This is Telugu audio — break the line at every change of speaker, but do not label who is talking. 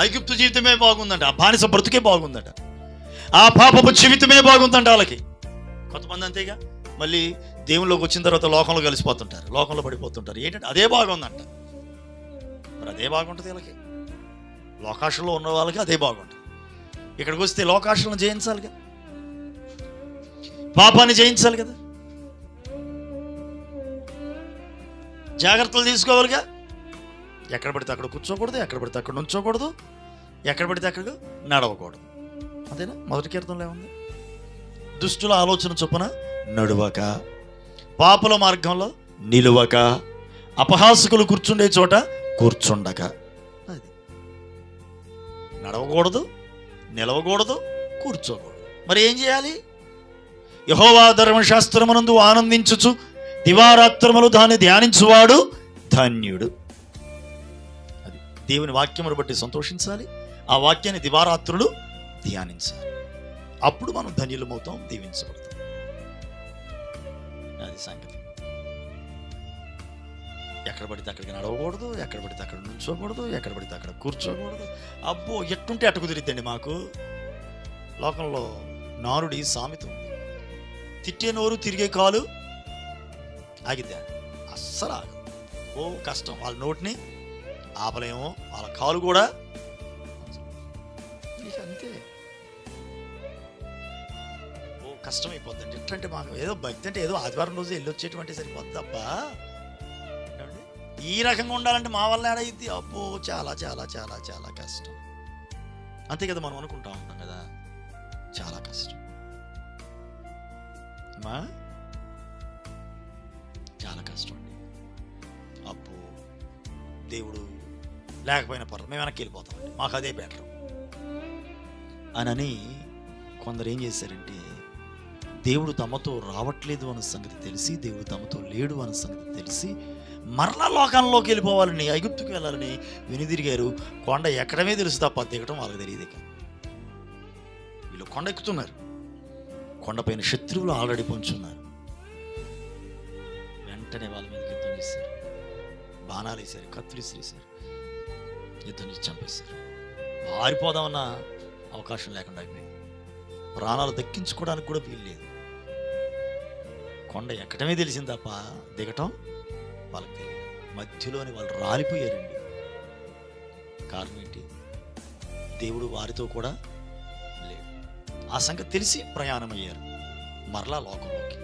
ఐగుప్తు జీవితమే బాగుందంట, ఆ బానిస బ్రతుకే బాగుందట, ఆ పాపపు జీవితమే బాగుందంట వాళ్ళకి. కొంతమంది అంతేగా, మళ్ళీ దేవుళ్ళలోకి వచ్చిన తర్వాత లోకంలో కలిసిపోతుంటారు, లోకంలో పడిపోతుంటారు. ఏంటంటే అదే బాగుందంట. మరి అదే బాగుంటుంది వీళ్ళకి, లోకాశంలో ఉన్న వాళ్ళకి అదే బాగుంటుంది. ఇక్కడికి వస్తే లోకాశలను జయించాలిగా, పాపాన్ని జయించాలి కదా, జాగ్రత్తలు తీసుకోవాలిగా. ఎక్కడ పడితే అక్కడ కూర్చోకూడదు, ఎక్కడ పడితే అక్కడ నుంచోకూడదు, ఎక్కడ పడితే అక్కడ నడవకూడదు. అంతేనా? మొదటి కీర్తనలో ఏముంది? దుష్టుల ఆలోచన చొప్పున నడువక, పాపుల మార్గంలో నిలువక, అపహాసకులు కూర్చుండే చోట కూర్చుండక. అది నడవకూడదు, నిలవకూడదు, కూర్చోకూడదు. మరి ఏం చేయాలి? యెహోవా ధర్మశాస్త్రమునందు ఆనందించుచు దివారాత్రములు దాన్ని ధ్యానించువాడు ధన్యుడు. అది దేవుని వాక్యమును బట్టి సంతోషించాలి, ఆ వాక్యాన్ని దివారాత్రులు ధ్యానించాలి. అప్పుడు మనం ధన్యులమవుతాం, దీవించబడతాం. అది సంగతి. ఎక్కడ పడితే అక్కడికి నడవకూడదు, ఎక్కడ పడితే అక్కడ నుంచోకూడదు, ఎక్కడ పడితే అక్కడ కూర్చోకూడదు. అబ్బో, ఎట్టుంటే అట్టు కుదిరిద్దండి మాకు. లోకంలో నారుడి సామెత ఉంది, తిట్టే నోరు తిరిగే కాలు ఆగిద్దా? అస్సలు ఆగదు. ఓ కష్టం, వాళ్ళ నోటిని ఆపలేమో, వాళ్ళ కాలు కూడా అంతే. ఓ కష్టమైపోద్దండి. ఎట్లంటే మాకు ఏదో భక్తి అంటే ఏదో ఆదివారం రోజు వెళ్ళి వచ్చేటువంటి సరిపోద్ది తప్ప, ఈ రకంగా ఉండాలంటే మా వల్ల ఏడైద్ది? అబ్బో, చాలా చాలా చాలా చాలా కష్టం. అంతే కదా, మనం అనుకుంటా ఉంటాం కదా, చాలా కష్టం అమ్మా, చాలా కష్టం అండి. అబ్బో, దేవుడు లేకపోయినా పర్లేదు, మేము వెనక్కి వెళ్ళిపోతామండి, మాకు అదే బెటర్ అని కొందరు ఏం చేశారంటే, దేవుడు తమతో రావట్లేదు అన్న సంగతి తెలిసి, దేవుడు తమతో లేడు అన్న సంగతి తెలిసి మరలా లోకంలోకి వెళ్ళిపోవాలని, ఐగుప్తుకి వెళ్ళాలని వెనుదిరిగారు. కొండ ఎక్కడమే తెలుసు తప్ప దిగటం వాళ్ళకి తెలియదు. ఇక వీళ్ళు కొండ ఎక్కుతున్నారు, కొండపైన శత్రువులు ఆల్రెడీ పొంచున్నారు. వెంటనే వాళ్ళ మీద యుద్ధం చేశారు, బాణాలు వేశారు, కత్తులు వేశారు, యుద్ధం చేసి చంపేశారు. పారిపోదామన్న అవకాశం లేకుండా అయిపోయింది, ప్రాణాలు దక్కించుకోవడానికి కూడా వీల్లేదు. కొండ ఎక్కడమే తెలిసింది తప్ప దిగటం వాళ్ళకి తెలియదు. మధ్యలోని వాళ్ళు రాలిపోయారండి. కారణం ఏంటి? దేవుడు వారితో కూడా లేడు. ఆ సంగతి తెలిసి ప్రయాణం అయ్యారు మరలా లోకంలోకి.